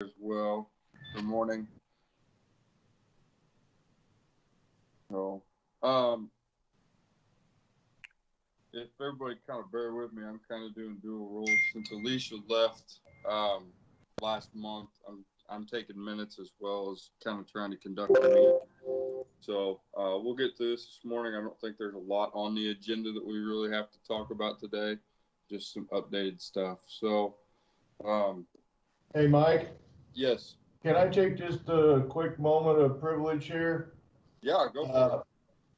as well. Good morning. So, um, if everybody kind of bear with me, I'm kind of doing dual roles since Alicia left last month. I'm taking minutes as well as kind of trying to conduct the meeting. So we'll get to this morning. I don't think there's a lot on the agenda that we really have to talk about today. Just some updated stuff. So, um, Hey, Mike, yes, can I take just a quick moment of privilege here? yeah, go for it.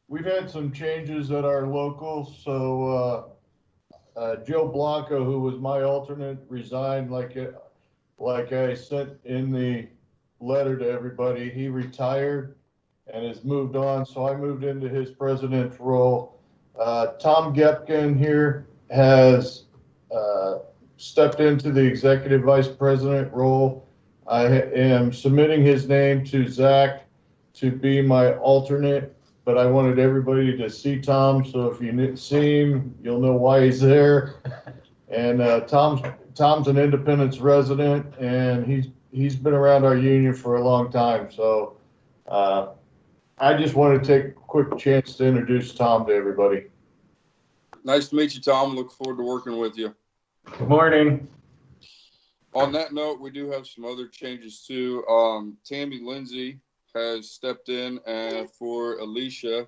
We've had some changes at our local, so Joe Blanco, who was my alternate, resigned like I sent in the letter to everybody. He retired and has moved on, so I moved into his president's role. Tom Gepkin here has uh, stepped into the executive vice president role. I am submitting his name to Zach to be my alternate, but I wanted everybody to see Tom, so if you see him, you'll know why he's there. And Tom's an Independence resident, and he's been around our union for a long time. So uh, I just want to take a quick chance to introduce Tom to everybody. Nice to meet you, Tom. Look forward to working with you. Good morning. On that note, we do have some other changes too. Tammy Lindsay has stepped in for Alicia.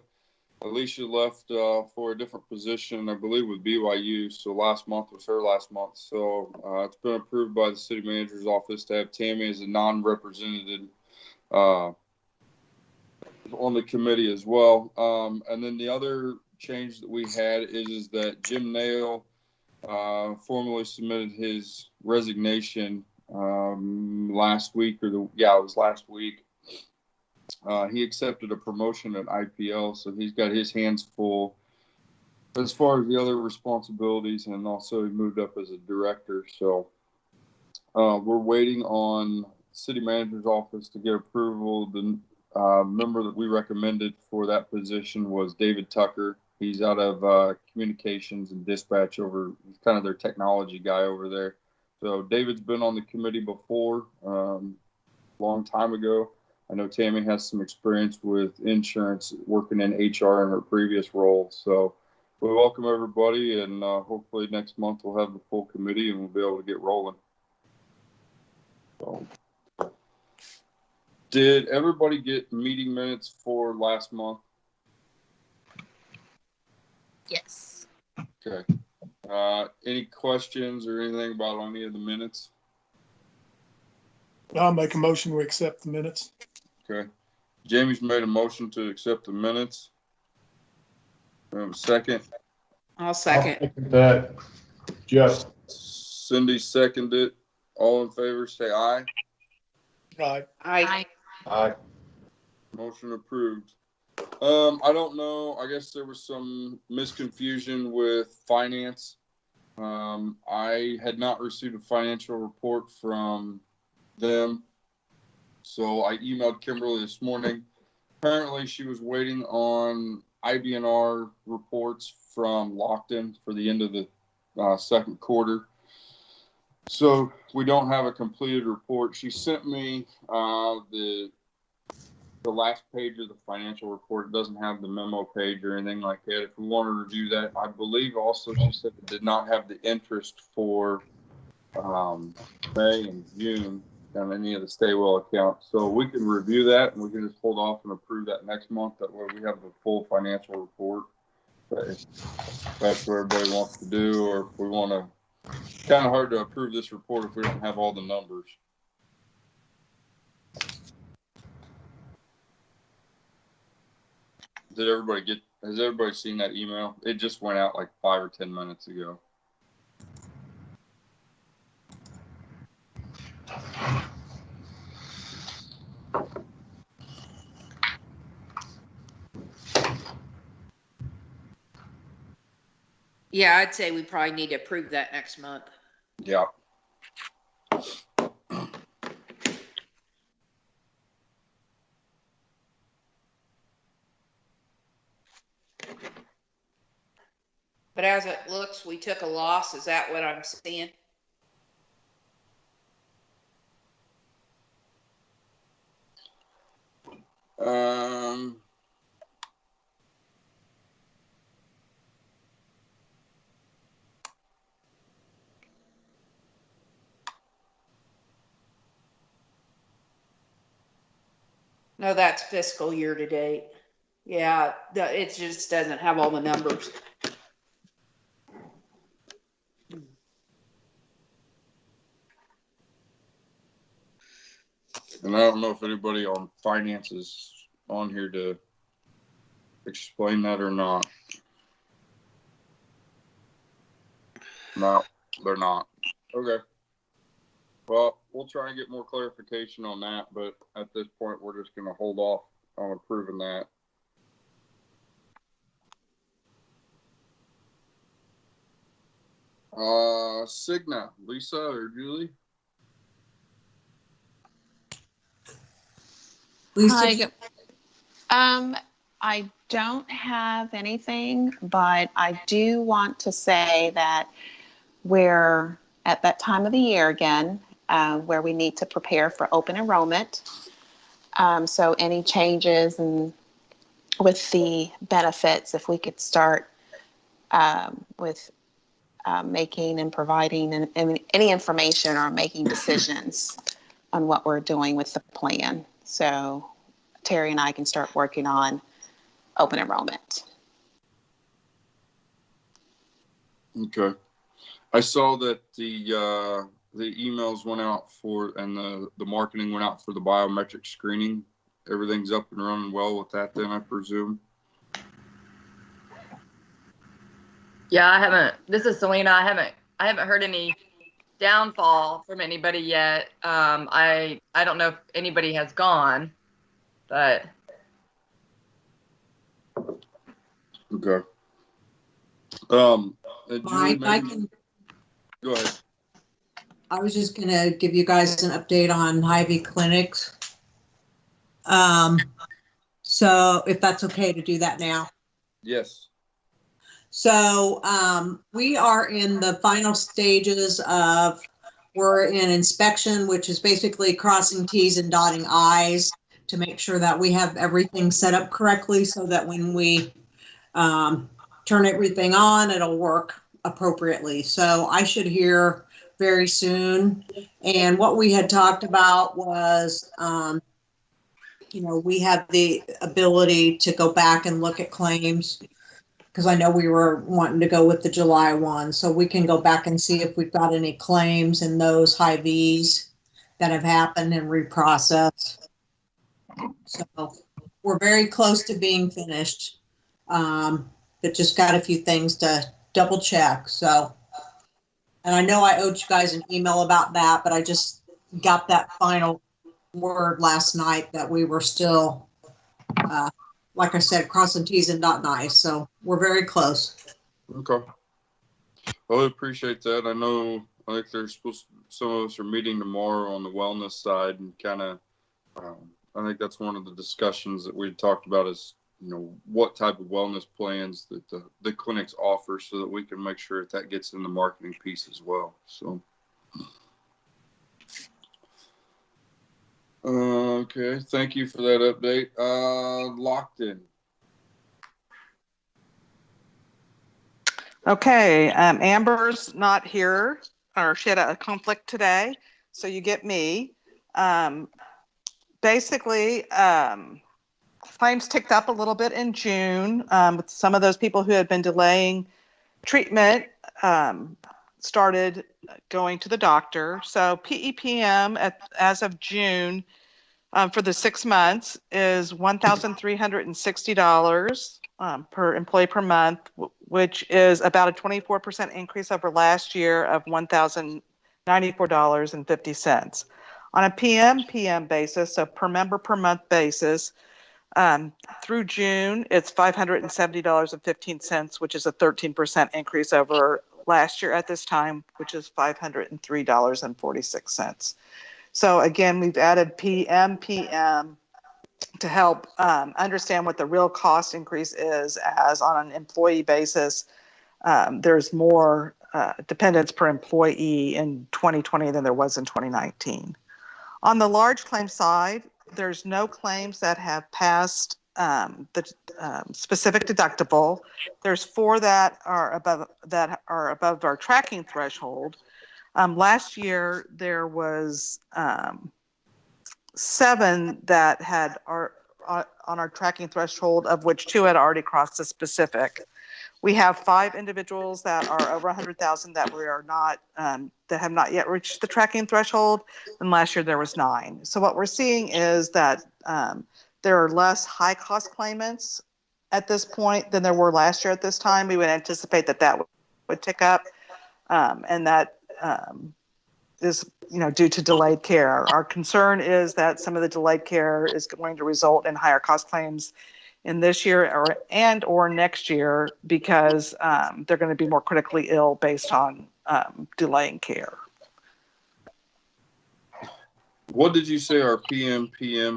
Alicia left for a different position, I believe, with BYU. So last month was her last month. So it's been approved by the city manager's office to have Tammy as a non-represented uh, on the committee as well. And then the other change that we had is that Jim Nail formally submitted his resignation last week, it was last week. He accepted a promotion at IPL, so he's got his hands full as far as the other responsibilities, and also he moved up as a director. So we're waiting on city manager's office to get approval. The member that we recommended for that position was David Tucker. He's out of communications and dispatch he's kind of their technology guy over there. So David's been on the committee before, long time ago. I know Tammy has some experience with insurance, working in HR in her previous role. So we welcome everybody, and hopefully next month we'll have the full committee and we'll be able to get rolling. So, did everybody get meeting minutes for last month? Yes. Okay. Any questions or anything about any of the minutes? I'll make a motion to accept the minutes. Okay. Jamie's made a motion to accept the minutes. Second. I'll second. I'll second that. Jeff. Cindy seconded. All in favor, say aye. Aye. Aye. Aye. Motion approved. I don't know. I guess there was some misconfusion with finance. I had not received a financial report from them. So I emailed Kimberly this morning. Apparently she was waiting on IBNR reports from Lockton for the end of the second quarter. So we don't have a completed report. She sent me the last page of the financial report. It doesn't have the memo page or anything like that. If we want to review that, I believe also she said it did not have the interest for May and June on any of the Staywell accounts. So we can review that and we can just hold off and approve that next month. That way we have the full financial report. But if that's what everybody wants to do, or if we want to, kind of hard to approve this report if we don't have all the numbers. Has everybody seen that email? It just went out like 5 or 10 minutes ago. Yeah, I'd say we probably need to approve that next month. Yeah. But as it looks, we took a loss. Is that what I'm seeing? Um, No, that's fiscal year to date. Yeah, it just doesn't have all the numbers. and I don't know if anybody on finance is on here to explain that or not. No, they're not. Okay. Well, we'll try and get more clarification on that, but at this point, we're just going to hold off on approving that. Cigna, Lisa or Julie? Hi. I don't have anything, but I do want to say that we're at that time of the year again, where we need to prepare for open enrollment. So any changes and with the benefits, if we could start with making and providing any information or making decisions on what we're doing with the plan. So Terry and I can start working on open enrollment. Okay. I saw that the emails went out for, and the marketing went out for the biometric screening. Everything's up and running well with that then, I presume? Yeah, I haven't. This is Selena. I haven't heard any downfall from anybody yet. I don't know if anybody has gone, but Okay. Julie, Mike, I can. Go ahead. I was just gonna give you guys an update on Hy-Vee clinics. So if that's okay to do that now. Yes. So we are in the final stages of, we're in inspection, which is basically crossing T's and dotting I's to make sure that we have everything set up correctly so that when we turn everything on, it'll work appropriately. So I should hear very soon. And what we had talked about was, we have the ability to go back and look at claims, because I know we were wanting to go with the July one. So we can go back and see if we've got any claims in those Hy-Vees that have happened and reprocessed. So we're very close to being finished. But just got a few things to double check. So, and I know I owed you guys an email about that, but I just got that final word last night that we were still, like I said, crossing T's and dotting I's. So we're very close. Okay. Well, I appreciate that. I think there's some of us are meeting tomorrow on the wellness side, and kind of, I think that's one of the discussions that we talked about is, what type of wellness plans that the clinics offer, so that we can make sure that gets in the marketing piece as well. So, okay. Thank you for that update. Lockton. Okay. Amber's not here, or she had a conflict today. So you get me. Basically, claims ticked up a little bit in June with some of those people who had been delaying treatment started going to the doctor. So PEPM as of June for the 6 months is $1,360 per employee per month, which is about a 24% increase over last year of $1,094.50. On a PM basis, so per member per month basis, through June, it's $570.15, which is a 13% increase over last year at this time, which is $503.46. So again, we've added PM to help understand what the real cost increase is, as on an employee basis, there's more dependents per employee in 2020 than there was in 2019. On the large claim side, there's no claims that have passed the specific deductible. There's 4 that are above our tracking threshold. Last year there was 7 that had on our tracking threshold, of which 2 had already crossed the specific. We have 5 individuals that are over 100,000 that we are not, that have not yet reached the tracking threshold. And last year there was 9. So what we're seeing is that there are less high cost claimants at this point than there were last year at this time. We would anticipate that that would tick up, and that is, due to delayed care. Our concern is that some of the delayed care is going to result in higher cost claims in this year or next year, because they're going to be more critically ill based on delaying care. What did you say our PM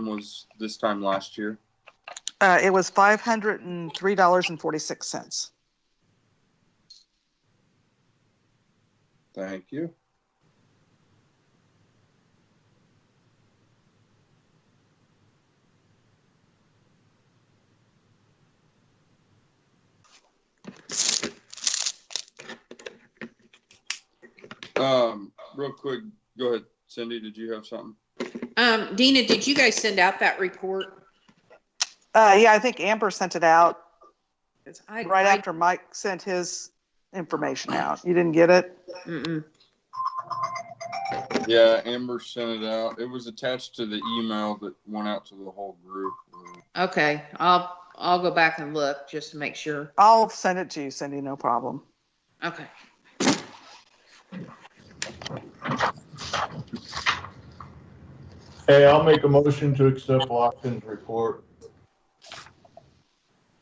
was this time last year? It was $503.46. Thank you. Real quick, go ahead, Cindy. Did you have something? Dina, did you guys send out that report? Yeah, I think Amber sent it out Right after Mike sent his information out. You didn't get it? Mm-mm. Yeah, Amber sent it out. It was attached to the email that went out to the whole group. Okay, I'll go back and look just to make sure. I'll send it to you, Cindy. No problem. Okay. Hey, I'll make a motion to accept Lockton's report.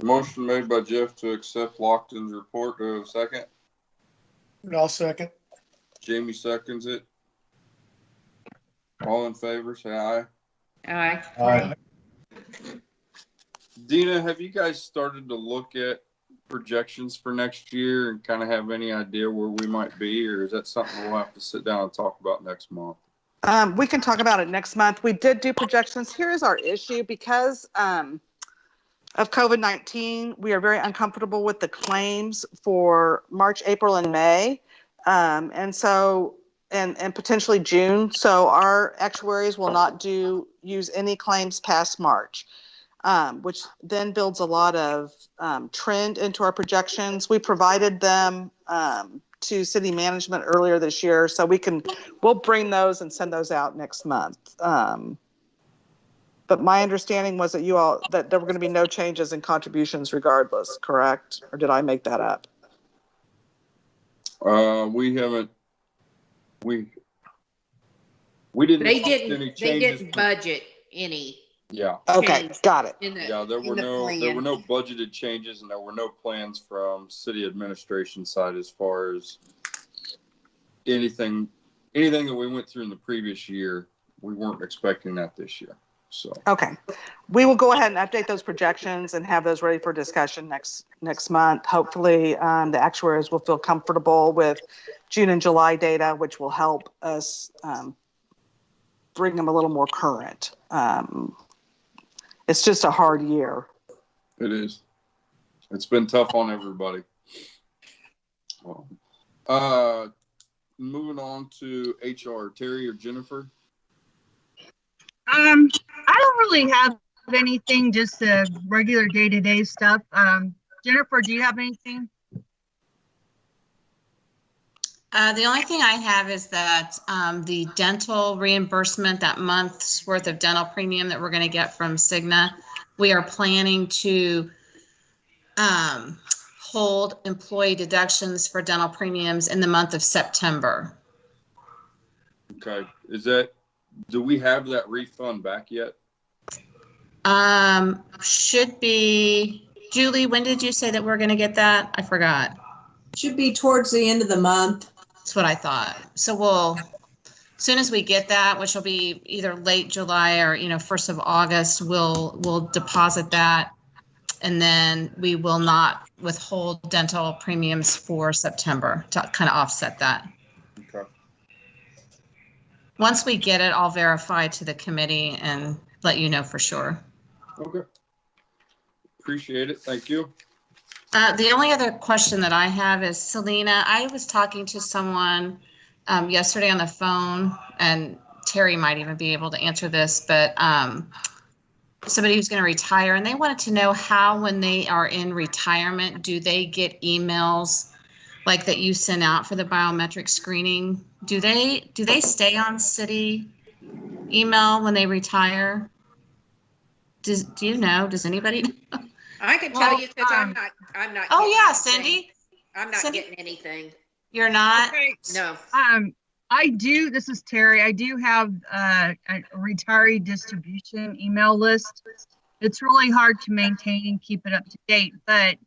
Motion made by Jeff to accept Lockton's report. Do I have a second? And I'll second. Jamie seconds it. All in favor, say aye. Aye. Aye. Dina, have you guys started to look at projections for next year and kind of have any idea where we might be, or is that something we'll have to sit down and talk about next month? We can talk about it next month. We did do projections. Here is our issue. Because of COVID-19, we are very uncomfortable with the claims for March, April, and May. And potentially June. So our actuaries will not use any claims past March, which then builds a lot of trend into our projections. We provided them to city management earlier this year, so we'll bring those and send those out next month. But my understanding was that that there were going to be no changes in contributions regardless, correct? Or did I make that up? We didn't. They any didn't changes. budget any. Yeah. Okay, change got it. Yeah, there were no budgeted changes, and there were no plans from city administration side as far as anything that we went through in the previous year. We weren't expecting that this year. So okay, we will go ahead and update those projections and have those ready for discussion next month. Hopefully, the actuaries will feel comfortable with June and July data, which will help us bring them a little more current. It's just a hard year. it is. It's been tough on everybody. Well, moving on to HR, Terry or Jennifer. I don't really have anything, just the regular day-to-day stuff. Jennifer, do you have anything? The only thing I have is that the dental reimbursement, that month's worth of dental premium that we're going to get from Cigna, we are planning to hold employee deductions for dental premiums in the month of September. Okay, do we have that refund back yet? Should be. Julie, when did you say that we're going to get that? I forgot. Should be towards the end of the month. That's what I thought. So as soon as we get that, which will be either late July or 1st of August, we'll deposit that, and then we will not withhold dental premiums for September to kind of offset that. Okay. once we get it, I'll verify to the committee and let you know for sure. Okay. Appreciate it. Thank you. The only other question that I have is, Selena, I was talking to someone yesterday on the phone, and Terry might even be able to answer this, but somebody who's going to retire, and they wanted to know how, when they are in retirement, do they get emails like that you send out for the biometric screening? Do they stay on city email when they retire? Do you know? Does anybody know? I can tell you because I'm not. Oh getting yeah, anything. Cindy. I'm not Cindy? getting anything. You're not? Okay. No. I do, this is Terry, I do have a retiree distribution email list. It's really hard to maintain and keep it up to date, but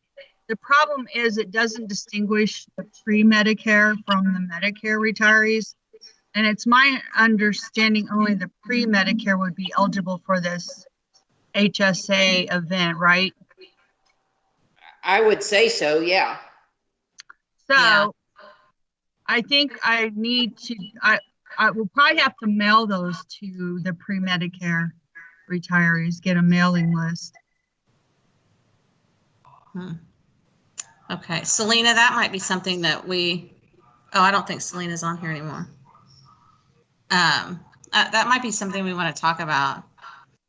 the problem is it doesn't distinguish the pre-Medicare from the Medicare retirees. And it's my understanding only the pre-Medicare would be eligible for this HSA event, right? I would say so, yeah. So Yeah. I think I need to, I will probably have to mail those to the pre-Medicare retirees, get a mailing list. Okay, Selena, that might be something that I don't think Selena's on here anymore. That might be something we want to talk about.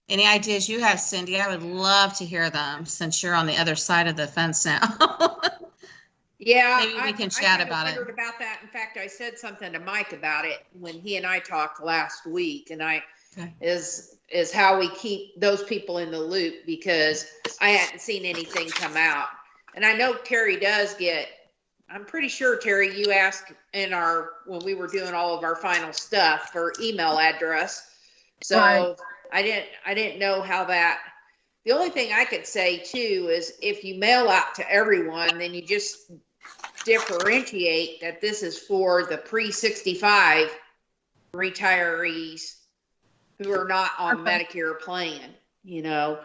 Any ideas you have, Cindy? I would love to hear them since you're on the other side of the fence now. Yeah, Maybe we can chat about it. I wondered about that. In fact, I said something to Mike about it when he and I talked last week, and is how we keep those people in the loop, because I hadn't seen anything come out. And I know Terry does get, I'm pretty sure, Terry, you asked when we were doing all of our final stuff for email address. So Right. I didn't know how that, the only thing I could say too is if you mail out to everyone, then you just differentiate that this is for the pre-65 retirees who are not on Medicare plan, you know.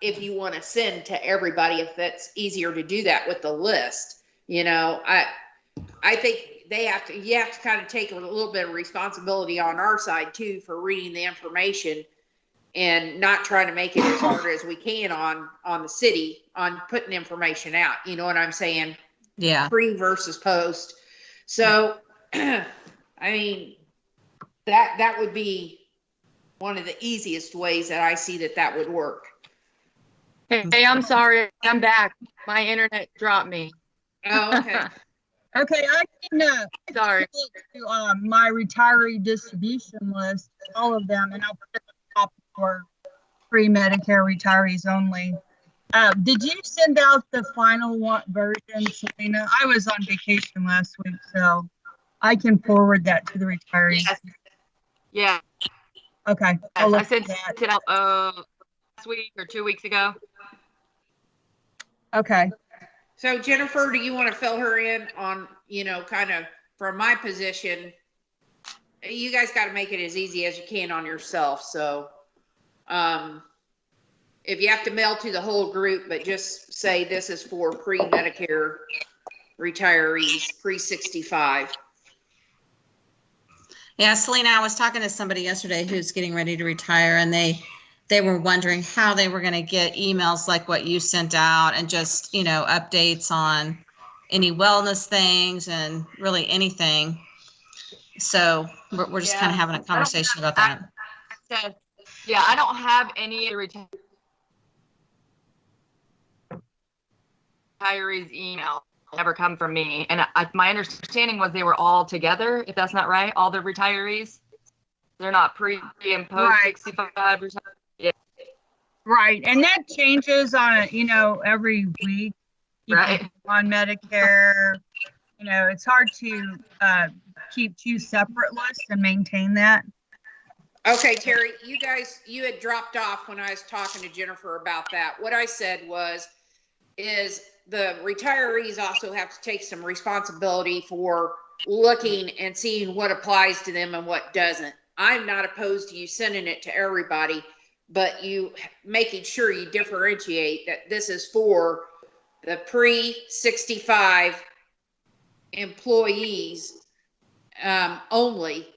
If you want to send to everybody, if that's easier to do that with the list, you know, I think you have to kind of take a little bit of responsibility on our side too for reading the information and not trying to make it as hard as we can on the city on putting information out. You know what I'm saying? Yeah. Pre versus post. So, I mean, that would be one of the easiest ways that I see that would work. Hey, I'm sorry. I'm back. My internet dropped me. Oh, okay. Okay, I can Sorry. to my retiree distribution list, all of them, and I'll put it on top for pre-Medicare retirees only. Did you send out the final version, Selena? I was on vacation last week, so I can forward that to the retirees. Yes. Yeah. Okay. I sent it out last week or 2 weeks ago. Okay. So Jennifer, do you want to fill her in on, you know, kind of from my position? You guys got to make it as easy as you can on yourself. So, if you have to mail to the whole group, but just say this is for pre-Medicare retirees, pre-65. Yeah, Selena, I was talking to somebody yesterday who's getting ready to retire, and they were wondering how they were going to get emails like what you sent out, and just, you know, updates on any wellness things and really anything. So we're just kind of having a conversation about that. I don't have any retirees email ever come from me, and my understanding was they were all together. If that's not right, all the retirees, they're not pre and post Right. 65. Yeah. Right, and that changes on every week. Right. On Medicare, it's hard to keep two separate lists and maintain that. Okay, Terry, you had dropped off when I was talking to Jennifer about that. What I said is the retirees also have to take some responsibility for looking and seeing what applies to them and what doesn't. I'm not opposed to you sending it to everybody, but you making sure you differentiate that this is for the pre-65 employees only,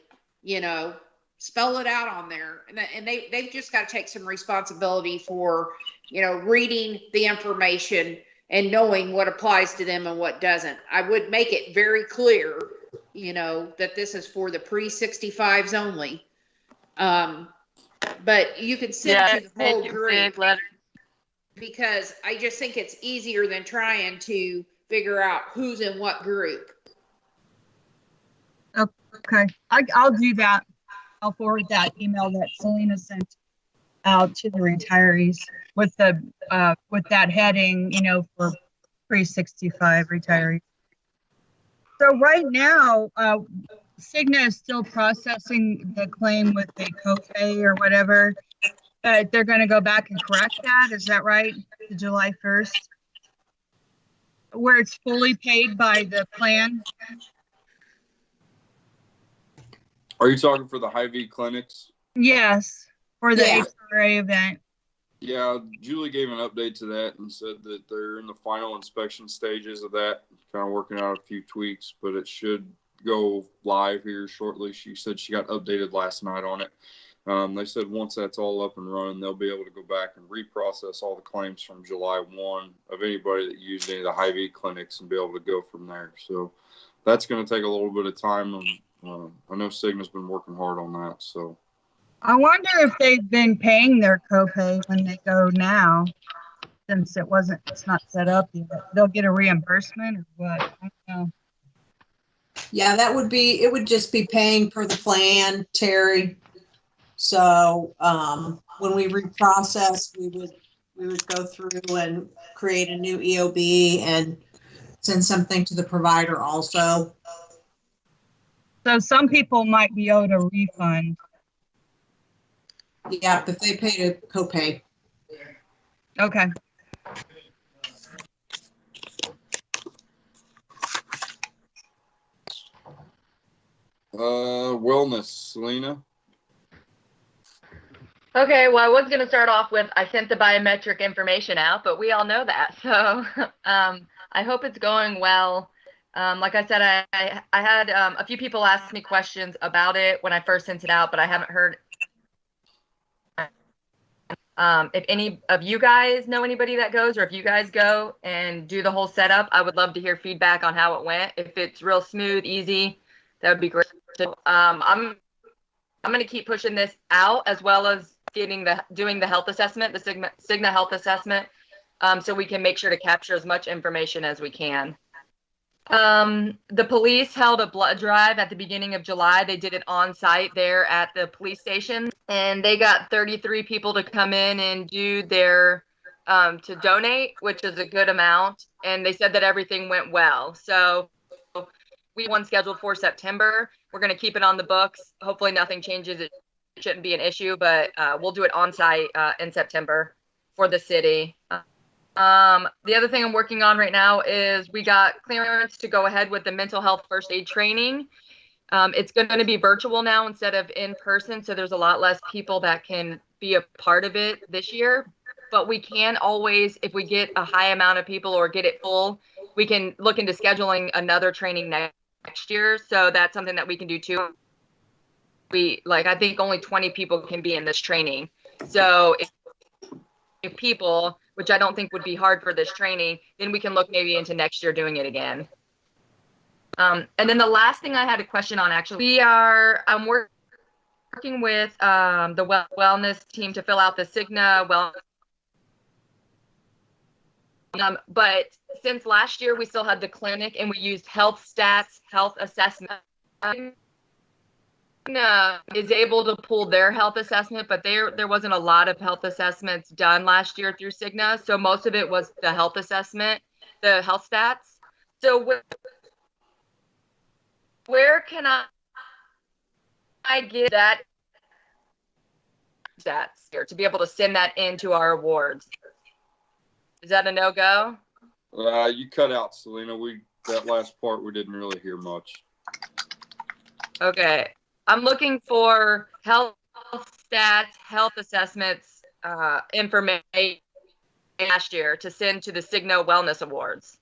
you know, spell it out on there. And they've just got to take some responsibility for, you know, reading the information and knowing what applies to them and what doesn't. I would make it very clear, you know, that this is for the pre-65s only. But you can send to the whole group, because I just think it's easier than trying to figure out who's in what group. Okay, I'll do that. I'll forward that email that Selena sent out to the retirees with the with that heading, you know, for pre-65 retirees. So right now, Cigna is still processing the claim with the copay or whatever. They're going to go back and correct that. Is that right? To July 1st, where it's fully paid by the plan. Are you talking for the Hy-Vee clinics? Yes, for the HRA event. Yeah, Julie gave an update to that and said that they're in the final inspection stages of that, kind of working out a few tweaks, but it should go live here shortly. She said she got updated last night on it. They said once that's all up and running, they'll be able to go back and reprocess all the claims from July 1 of anybody that used any of the Hy-Vee clinics and be able to go from there. So that's going to take a little bit of time. And I know Cigna's been working hard on that. So I wonder if they've been paying their copay when they go now, since it's not set up yet. They'll get a reimbursement or what? I don't know. Yeah, it would just be paying for the plan, Terry. So when we reprocess, we would go through and create a new EOB and send something to the provider also. So some people might be owed a refund. Yeah, if they paid a copay. Okay. Wellness, Selena. Okay, well, I was going to start off with I sent the biometric information out, but we all know that. So I hope it's going well. Like I said, I had a few people ask me questions about it when I first sent it out, but I haven't heard. If any of you guys know anybody that goes, or if you guys go and do the whole setup, I would love to hear feedback on how it went. If it's real smooth, easy, that would be great. So, I'm going to keep pushing this out, as well as doing the health assessment, the Cigna health assessment, so we can make sure to capture as much information as we can. The police held a blood drive at the beginning of July. They did it on site there at the police station, and they got 33 people to come in and do their to donate, which is a good amount. And they said that everything went well. So we have one scheduled for September. We're going to keep it on the books. Hopefully nothing changes. It shouldn't be an issue, but we'll do it on site in September for the city. The other thing I'm working on right now is we got clearance to go ahead with the mental health first aid training. It's going to be virtual now instead of in person, so there's a lot less people that can be a part of it this year. But we can always, if we get a high amount of people or get it full, we can look into scheduling another training next year. So that's something that we can do too. I think only 20 people can be in this training. So if people, which I don't think would be hard for this training, then we can look maybe into next year doing it again. And then the last thing I had a question on, actually, I'm working with the wellness team to fill out the Cigna wellness. But since last year, we still had the clinic and we used health stats, health assessment. Is able to pull their health assessment, but there wasn't a lot of health assessments done last year through Cigna. So most of it was the health assessment, the health stats. So where can I get that stats here to be able to send that into our awards? Is that a no-go? You cut out, Selena. That last part we didn't really hear much. Okay. I'm looking for health stats, health assessments, information last year to send to the Cigna Wellness Awards.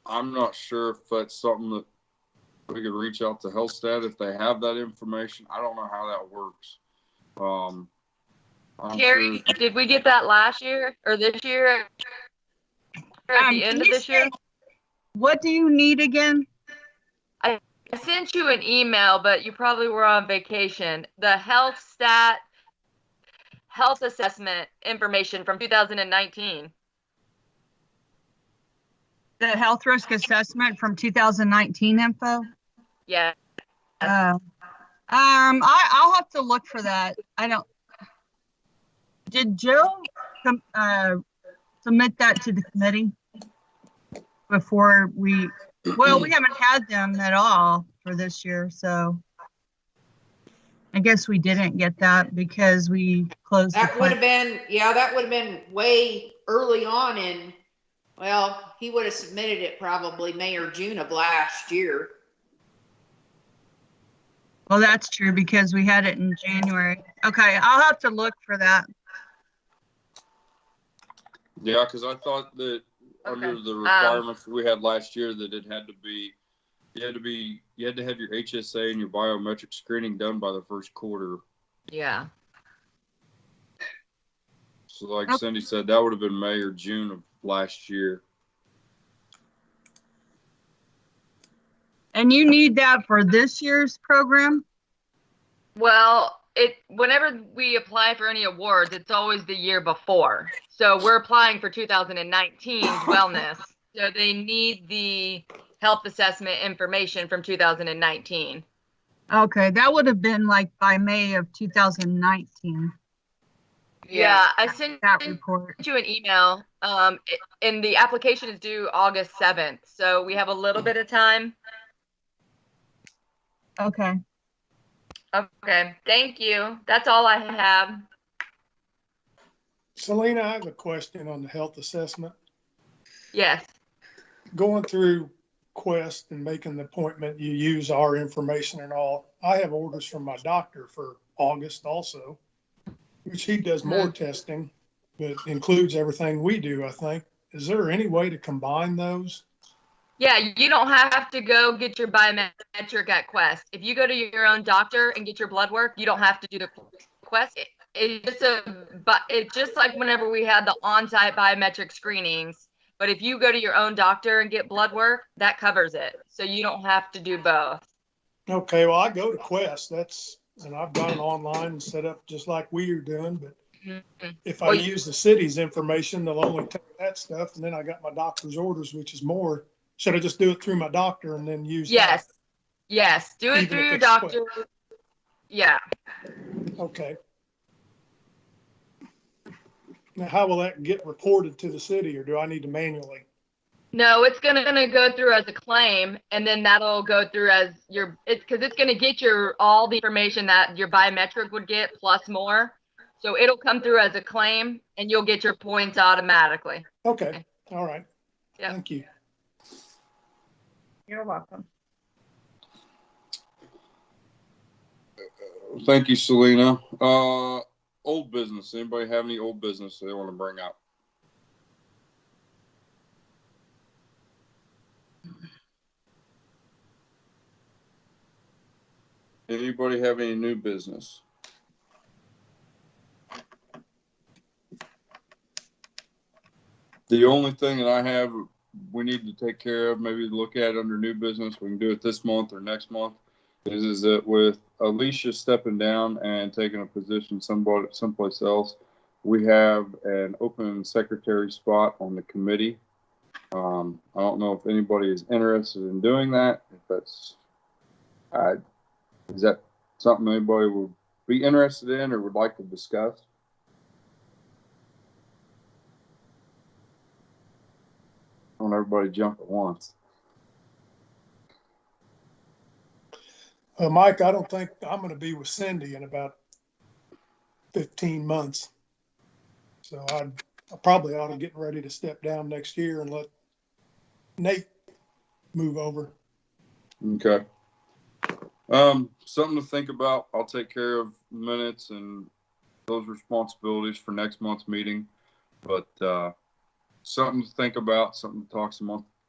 I'm not sure if that's something that we could reach out to HealthStat if they have that information. I don't know how that works. I'm Terry, sure. did we get that last year or this year? Or at the end of this year? What do you need again? I sent you an email, but you probably were on vacation. The HealthStat health assessment information from 2019. The health risk assessment from 2019 info? Yeah. I'll have to look for that. I don't. Did Joe submit that to the committee before we? Well, we haven't had them at all for this year, so I guess we didn't get that because we closed. That would have been, that would have been way early on in. Well, he would have submitted it probably May or June of last year. Well, that's true because we had it in January. Okay, I'll have to look for that. Yeah, because I thought that under the requirements we had last year that it had to be, you had to have your HSA and your biometric screening done by the first quarter. Yeah. So like Cindy said, that would have been May or June of last year. And you need that for this year's program? Well, whenever we apply for any awards, it's always the year before. So we're applying for 2019's wellness. So they need the health assessment information from 2019. Okay, that would have been like by May of 2019. Yeah, I sent that report. you an email. And the application is due August 7th. So we have a little bit of time. Okay. Okay, thank you. That's all I have. Selena, I have a question on the health assessment. Yes. Going through Quest and making the appointment, you use our information and all. I have orders from my doctor for August also, which he does more testing, but includes everything we do, I think. Is there any way to combine those? Yeah, you don't have to go get your biometric at Quest. If you go to your own doctor and get your blood work, you don't have to do the Quest. It's just like whenever we had the on-site biometric screenings. But if you go to your own doctor and get blood work, that covers it. So you don't have to do both. Okay, well, I go to Quest. And I've got it online and set up just like we are doing. But if I use the city's information, they'll only take that stuff. And then I got my doctor's orders, which is more. Should I just do it through my doctor and then use that? Yes, do it through your doctor. Quick. Yeah. Okay. Now, how will that get reported to the city, or do I need to manually? No, it's gonna go through as a claim, and then that'll go through as because it's gonna get all the information that your biometric would get plus more. So it'll come through as a claim, and you'll get your points automatically. Okay. All right. Yeah. Thank you. You're welcome. Thank you, Selena. Old business. Anybody have any old business they want to bring up? Anybody have any new business? The only thing that I have we need to take care of, maybe look at under new business, we can do it this month or next month, is that with Alicia stepping down and taking a position someplace else, we have an open secretary spot on the committee. I don't know if anybody is interested in doing that. If that's, is that something anybody would be interested in or would like to discuss? I don't want everybody to jump at once. Mike, I don't think I'm going to be with Cindy in about 15 months. So I probably ought to get ready to step down next year and let Nate move over. Okay. Something to think about. I'll take care of minutes and those responsibilities for next month's meeting. But something to think about, something to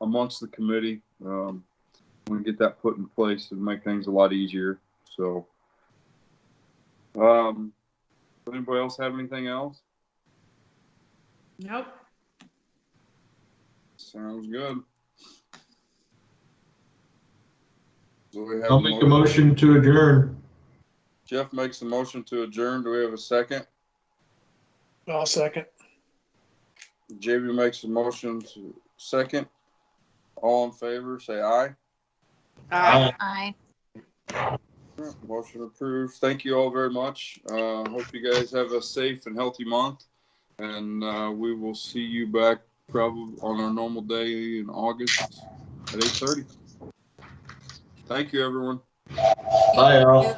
amongst the committee. We get that put in place and make things a lot easier. So, anybody else have anything else? Nope. Sounds good. So we have I'll make a motion to adjourn. Jeff makes a motion to adjourn. Do we have a second? I'll second. JB makes a motion to second. All in favor, say aye. Aye. Motion approved. Thank you all very much. Hope you guys have a safe and healthy month. And we will see you back probably on our normal day in August at 8:30. Thank you, everyone. Bye, Al.